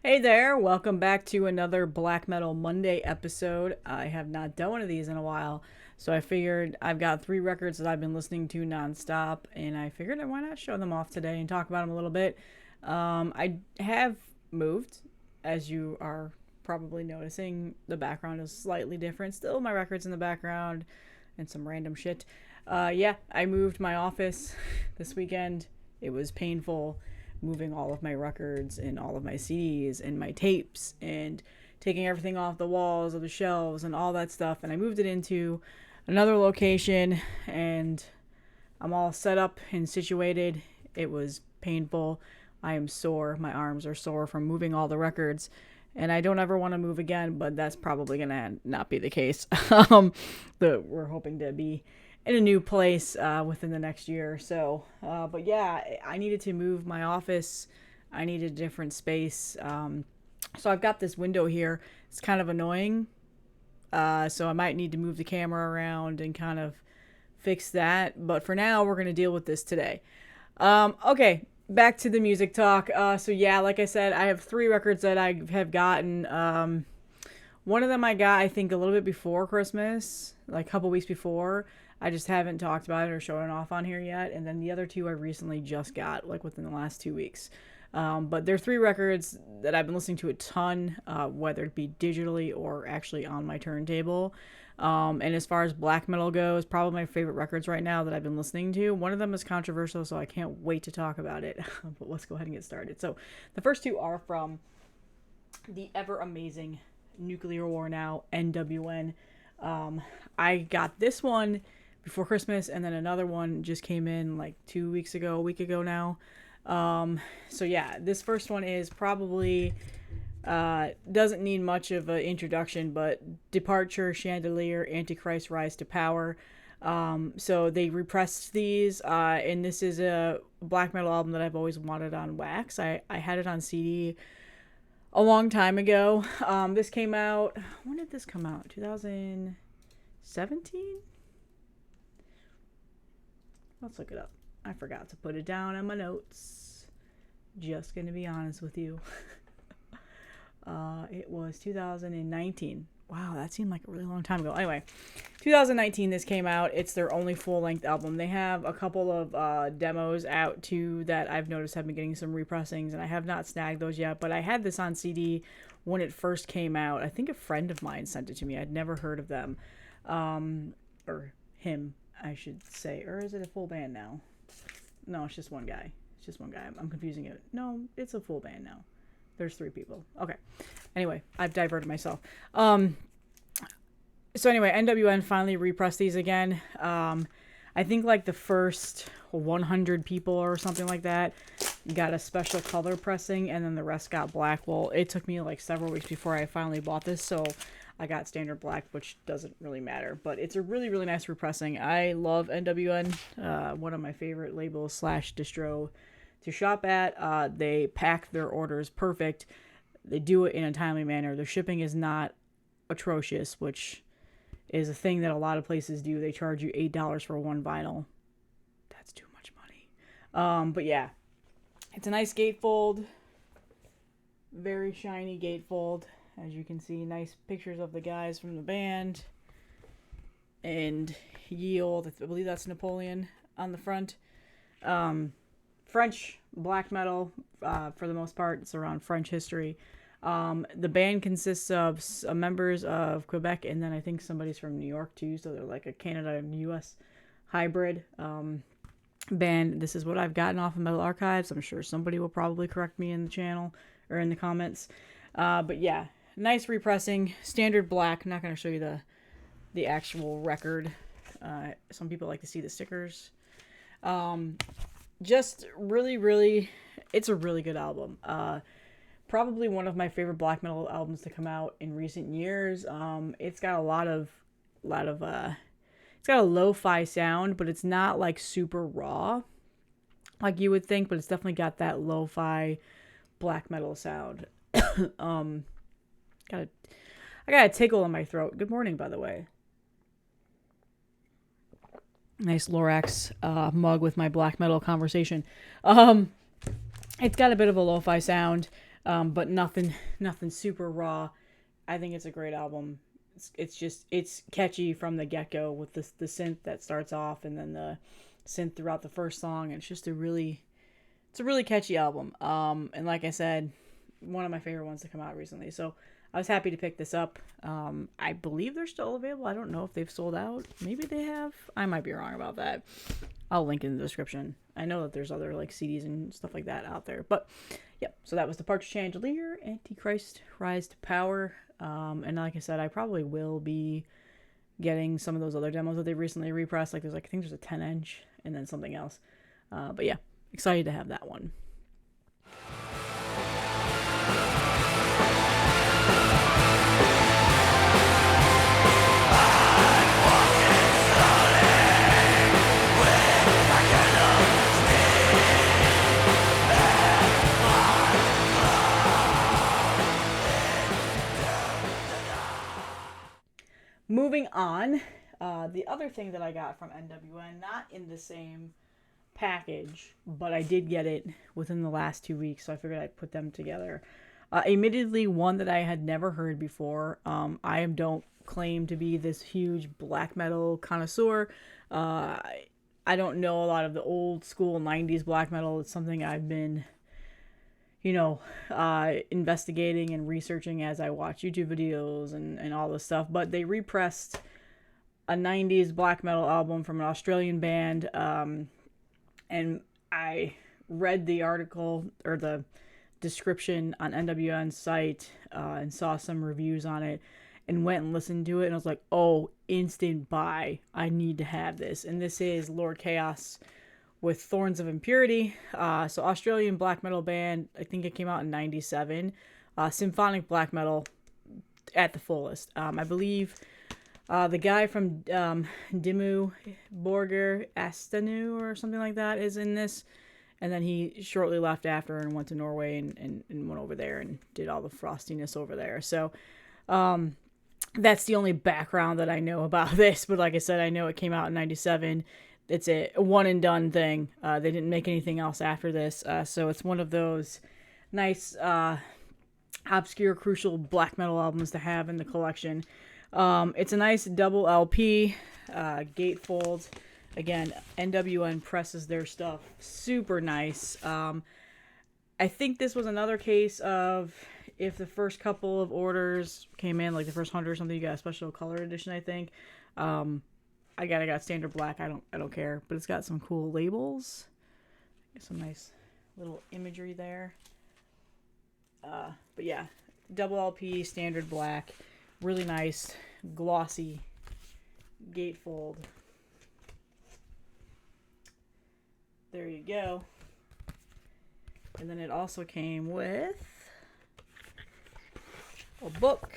Hey there, welcome back to another Black Metal Monday episode. I have not done one of these in a while, so I figured I've got 3 records that I've been listening to nonstop, and I figured why not show them off today and talk about them a little bit. I have moved, as you are probably noticing. The background is slightly different. Still my records in the background and some random shit. Yeah, I moved my office this weekend. It was painful moving all of my records and all of my CDs and my tapes and taking everything off the walls of the shelves and all that stuff. And I moved it into another location and I'm all set up and situated. It was painful. I am sore. My arms are sore from moving all the records. And I don't ever want to move again, but that's probably going to not be the case. We're hoping to be in a new place within the next year or so. But yeah, I needed to move my office. I needed a different space. So I've got this window here. It's kind of annoying. So I might need to move the camera around and kind of fix that. But for now, we're going to deal with this today. Okay, back to the music talk. So yeah, like I said, I have 3 records that I have gotten. One of them I got, I think, a little bit before Christmas, like a couple weeks before. I just haven't talked about it or shown it off on here yet. And then the other 2 I recently just got, like within the last 2 weeks. But they're 3 records that I've been listening to a ton, whether it be digitally or actually on my turntable. And as far as black metal goes, probably my favorite records right now that I've been listening to. One of them is controversial, so I can't wait to talk about it. But let's go ahead and get started. So the first 2 are from the ever amazing Nuclear War Now, NWN. I got this one before Christmas, and then another one just came in like 2 weeks ago, a week ago now. So yeah, this first one is probably doesn't need much of an introduction, but Departure, Chandelier, Antichrist, Rise to Power. So they repressed these, and this is a black metal album that I've always wanted on wax. I had it on CD a long time ago. This came out, when did this come out? 2017? Let's look it up. I forgot to put it down on my notes. Just gonna be honest with you. It was 2019. Wow, that seemed like a really long time ago. Anyway, 2019 this came out. It's their only full-length album. They have a couple of demos out too that I've noticed have been getting some repressings, and I have not snagged those yet, but I had this on CD when it first came out. I think a friend of mine sent it to me. I'd never heard of them. Or him, I should say. Or is it a full band now? No, it's just one guy. I'm confusing it. No, it's a full band now. There's 3 people. Okay. Anyway, I've diverted myself. So anyway, NWN finally repressed these again. I think like the first 100 people or something like that got a special color pressing, and then the rest got black. Well, it took me like several weeks before I finally bought this, so I got standard black, which doesn't really matter. But it's a really, really nice repressing. I love NWN, one of my favorite labels / distro to shop at. They pack their orders perfect. They do it in a timely manner. Their shipping is not atrocious, which is a thing that a lot of places do. They charge you $8 for one vinyl. That's too much money. But yeah, it's a nice gatefold. Very shiny gatefold. As you can see, nice pictures of the guys from the band. And Yield, I believe that's Napoleon on the front. French black metal, for the most part. It's around French history. The band consists of members of Quebec, and then I think somebody's from New York too, so they're like a Canada and US hybrid band. This is what I've gotten off of Metal Archives. I'm sure somebody will probably correct me in the channel or in the comments. But yeah, nice repressing, standard black. I'm not going to show you the actual record. Some people like to see the stickers. Just really, really, it's a really good album. Probably one of my favorite black metal albums to come out in recent years. It's got it's got a lo-fi sound, but it's not like super raw like you would think, but it's definitely got that lo-fi black metal sound. I got a tickle in my throat. Good morning, by the way. Nice Lorax mug with my black metal conversation. It's got a bit of a lo-fi sound. but nothing super raw. I think it's a great album. It's catchy from the get go with the synth that starts off and then the synth throughout the first song. And it's a really catchy album. And like I said, one of my favorite ones to come out recently. So I was happy to pick this up. I believe they're still available. I don't know if they've sold out. Maybe they have. I might be wrong about that. I'll link in the description. I know that there's other like CDs and stuff like that out there. But yep, so that was Departure Chandelier, Antichrist, Rise to Power. And like I said, I probably will be getting some of those other demos that they recently repressed. Like I think there's a 10-inch and then something else. But yeah, excited to have that one. Moving on, the other thing that I got from NWN, not in the same package, but I did get it within the last 2 weeks, so I figured I'd put them together. Admittedly, one that I had never heard before. I don't claim to be this huge black metal connoisseur. I don't know a lot of the old school 90s black metal. It's something I've been investigating and researching as I watch YouTube videos and all this stuff. But they repressed a 90s black metal album from an Australian band. And I read the article or the description on NWN's site and saw some reviews on it and went and listened to it. And I was like, oh, instant buy. I need to have this. And this is Lord Kaos with Thorns of Impurity. So Australian black metal band. I think it came out in 97. Symphonic black metal at the fullest. I believe the guy from Dimmu Borgir Astanu or something like that is in this. And then he shortly left after and went to Norway and went over there and did all the frostiness over there. So that's the only background that I know about this. But like I said, I know it came out in 97. It's a one and done thing. They didn't make anything else after this. So it's one of those nice, obscure, crucial black metal albums to have in the collection. It's a nice double LP, gatefold. Again, NWN presses their stuff super nice. I think this was another case of if the first couple of orders came in, like the first 100 or something, you got a special color edition, I think. I got standard black. I don't care, but it's got some cool labels. Some nice little imagery there. But yeah, double LP, standard black, really nice, glossy gatefold. There you go. And then it also came with a book,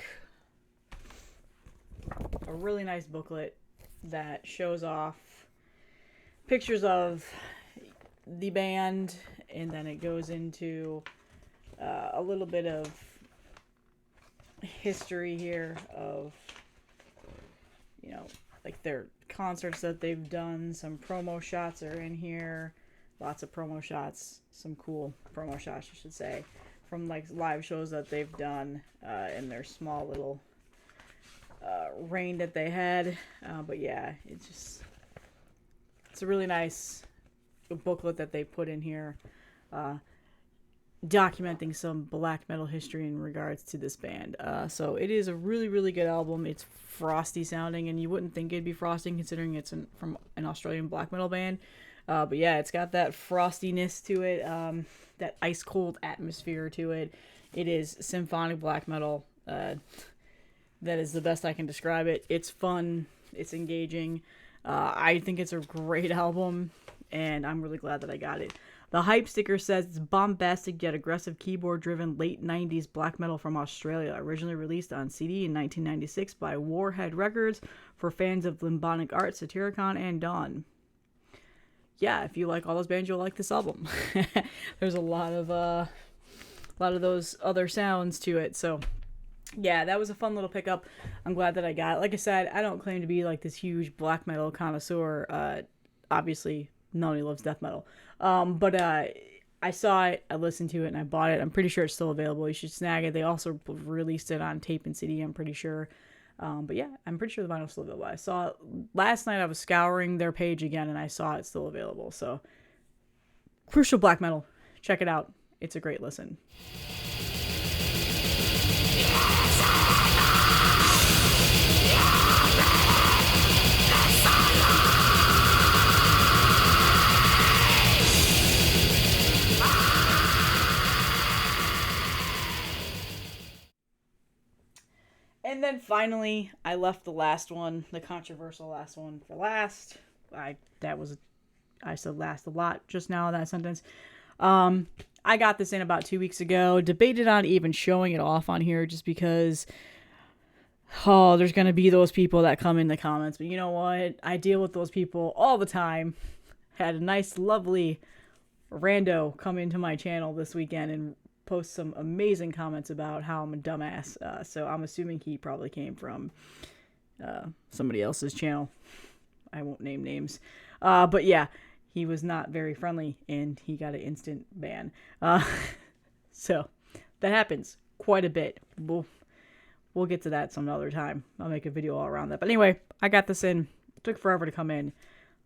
a really nice booklet that shows off pictures of the band, and then it goes into a little bit of history here of, like their concerts that they've done. Some promo shots are in here. Lots of promo shots. Some cool promo shots, I should say, from like live shows that they've done in their small little reign that they had. But yeah, it's a really nice booklet that they put in here, documenting some black metal history in regards to this band. So it is a really, really good album. It's frosty sounding, and you wouldn't think it'd be frosty considering it's from an Australian black metal band. But yeah, it's got that frostiness to it, that ice cold atmosphere to it. It is symphonic black metal. That is the best I can describe it. It's fun. It's engaging. I think it's a great album, and I'm really glad that I got it. The hype sticker says it's bombastic yet aggressive keyboard-driven late 90s black metal from Australia, originally released on CD in 1996 by Warhead Records for fans of Limbonic Art, Satyricon, and Dawn. Yeah, if you like all those bands, you'll like this album. There's a lot of those other sounds to it, so yeah, that was a fun little pickup. I'm glad that I got it. Like I said, I don't claim to be like this huge black metal connoisseur. Obviously, nobody loves death metal. But I saw it, I listened to it, and I bought it. I'm pretty sure it's still available. You should snag it. They also released it on tape and CD, I'm pretty sure. But yeah, I'm pretty sure the vinyl's still available. I saw it last night. I was scouring their page again, and I saw it's still available. So, Crucial Black Metal. Check it out. It's a great listen. And then finally, I left the last one, the controversial last one, for last. I said last a lot just now in that sentence. I got this in about 2 weeks ago. Debated on even showing it off on here just because, there's going to be those people that come in the comments. But you know what? I deal with those people all the time. Had a nice, lovely rando come into my channel this weekend and post some amazing comments about how I'm a dumbass. So I'm assuming he probably came from somebody else's channel. I won't name names. But yeah, he was not very friendly and he got an instant ban. So that happens quite a bit. We'll get to that some other time. I'll make a video all around that. But anyway, I got this in. It took forever to come in.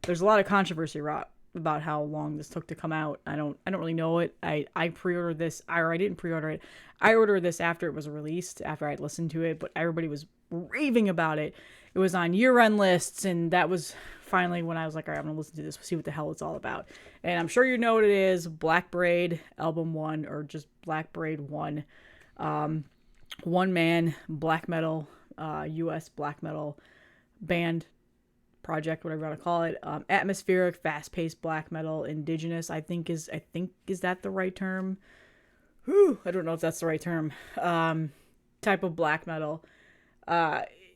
There's a lot of controversy about how long this took to come out. I don't really know it. I pre-ordered this, or I didn't pre-order it. I ordered this after it was released, after I'd listened to it, but everybody was raving about it. It was on year-end lists, and that was finally when I was like, all right, I'm gonna listen to this, see what the hell it's all about. And I'm sure you know what it is. Blackbraid Album 1, or just Blackbraid 1. One man black metal, US black metal band project, whatever you want to call it. Atmospheric, fast-paced black metal, indigenous, I think is that the right term? I don't know if that's the right term. Type of black metal.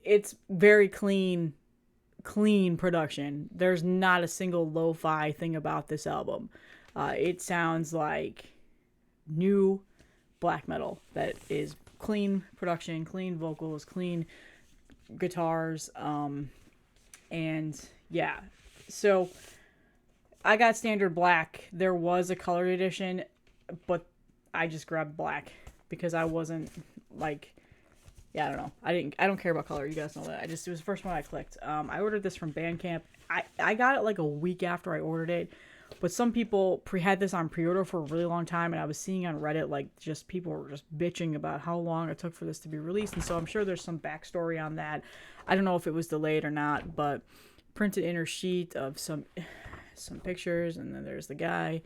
It's very clean production. There's not a single lo-fi thing about this album. It sounds like new black metal that is clean production, clean vocals, clean guitars, and yeah, so I got standard black. There was a colored edition, but I just grabbed black because I wasn't like, yeah, I don't know. I don't care about color. You guys know that. It was the first one I clicked. I ordered this from Bandcamp. I got it like a week after I ordered it, but some people had this on pre-order for a really long time, and I was seeing on Reddit like just people were just bitching about how long it took for this to be released, and so I'm sure there's some backstory on that. I don't know if it was delayed or not, but printed inner sheet of some pictures, and then there's the guy.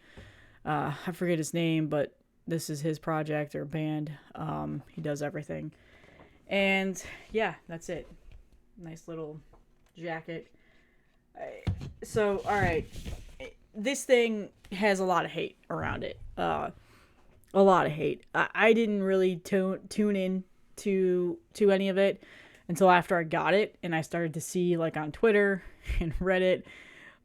I forget his name, but this is his project or band. He does everything, and yeah, that's it. Nice little jacket. So, all right. This thing has a lot of hate around it. A lot of hate. I didn't really tune in to any of it until after I got it, and I started to see like on Twitter and Reddit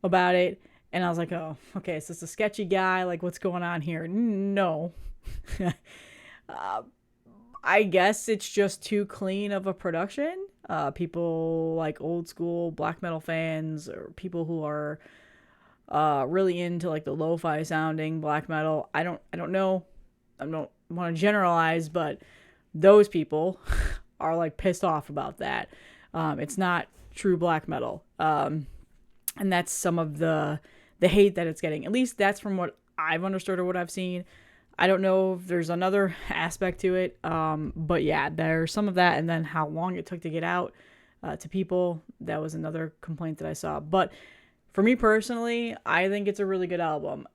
about it, and I was like, oh, okay, so it's a sketchy guy. Like, what's going on here? No. I guess it's just too clean of a production. People like old school black metal fans, or people who are really into like the lo-fi sounding black metal. I don't know. I don't want to generalize, but those people are like pissed off about that. It's not true black metal. And that's some of the hate that it's getting. At least that's from what I've understood or what I've seen. I don't know if there's another aspect to it. But yeah, there's some of that. And then how long it took to get out to people. That was another complaint that I saw. But for me personally, I think it's a really good album.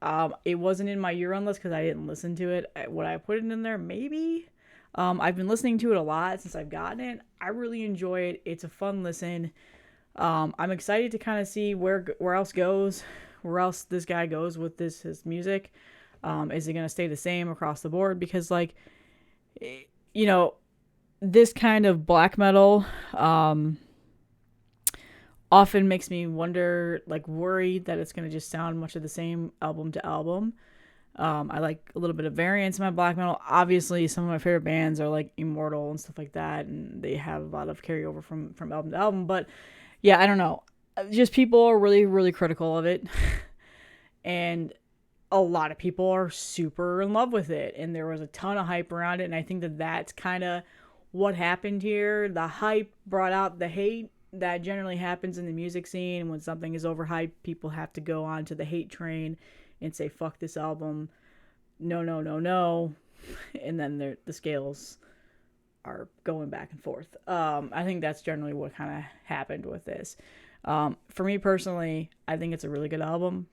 It wasn't in my year-end list because I didn't listen to it. Would I put it in there? Maybe. I've been listening to it a lot since I've gotten it. I really enjoy it. It's a fun listen. I'm excited to kind of see where else this guy goes with his music. Is it going to stay the same across the board? Because like, you know, this kind of black metal, often makes me wonder, like worried that it's going to just sound much of the same album to album. I like a little bit of variance in my black metal. Obviously, some of my favorite bands are like Immortal and stuff like that, and they have a lot of carryover from album to album. But yeah, I don't know. Just people are really, really critical of it. And a lot of people are super in love with it, and there was a ton of hype around it, and I think that that's kind of what happened here. The hype brought out the hate that generally happens in the music scene. When something is overhyped, people have to go on to the hate train and say, fuck this album, no, no, no, no, and then the scales are going back and forth. I think that's generally what kind of happened with this. For me personally, I think it's a really good album.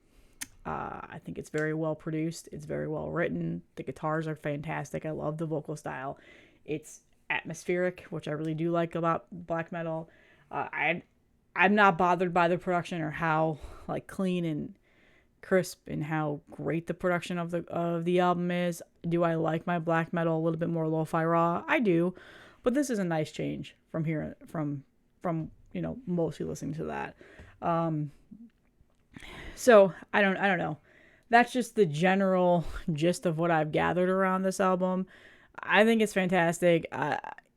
I think it's very well produced. It's very well written. The guitars are fantastic. I love the vocal style. It's atmospheric, which I really do like about black metal. I'm not bothered by the production or how like clean and crisp and how great the production of the album is. Do I like my black metal a little bit more lo-fi raw? I do, but this is a nice change from here from mostly listening to that. So I don't know. That's just the general gist of what I've gathered around this album. I think it's fantastic.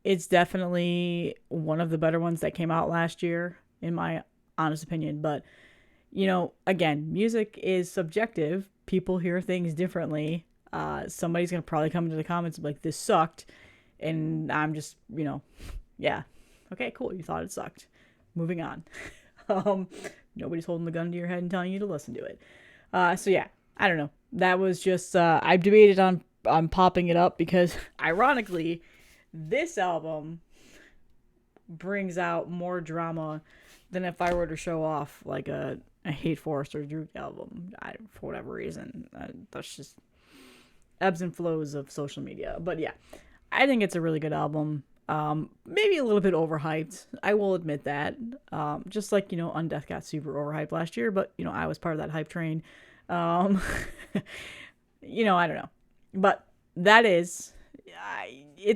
It's definitely one of the better ones that came out last year, in my honest opinion. But, again, music is subjective. People hear things differently. Somebody's going to probably come into the comments and be like, this sucked. And I'm just, yeah. Okay, cool. You thought it sucked. Moving on. Nobody's holding the gun to your head and telling you to listen to it. So yeah, I don't know. That was just, I've debated on popping it up because ironically, this album brings out more drama than if I were to show off like a Hate Forest or Droog album. For whatever reason, that's just ebbs and flows of social media. But yeah, I think it's a really good album. Maybe a little bit overhyped. I will admit that. Just like, Undeath got super overhyped last year, but, I was part of that hype train. I don't know. But it's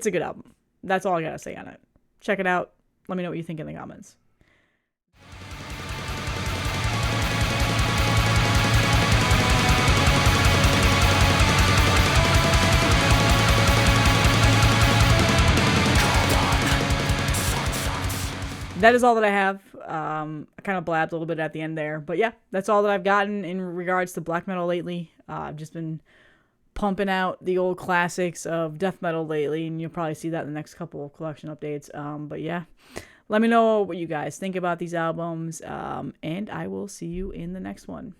a good album. That's all I gotta say on it. Check it out. Let me know what you think in the comments. That is all that I have. I kind of blabbed a little bit at the end there. But yeah, that's all that I've gotten in regards to black metal lately. I've just been pumping out the old classics of death metal lately, and you'll probably see that in the next couple of collection updates. But yeah, let me know what you guys think about these albums, and I will see you in the next one.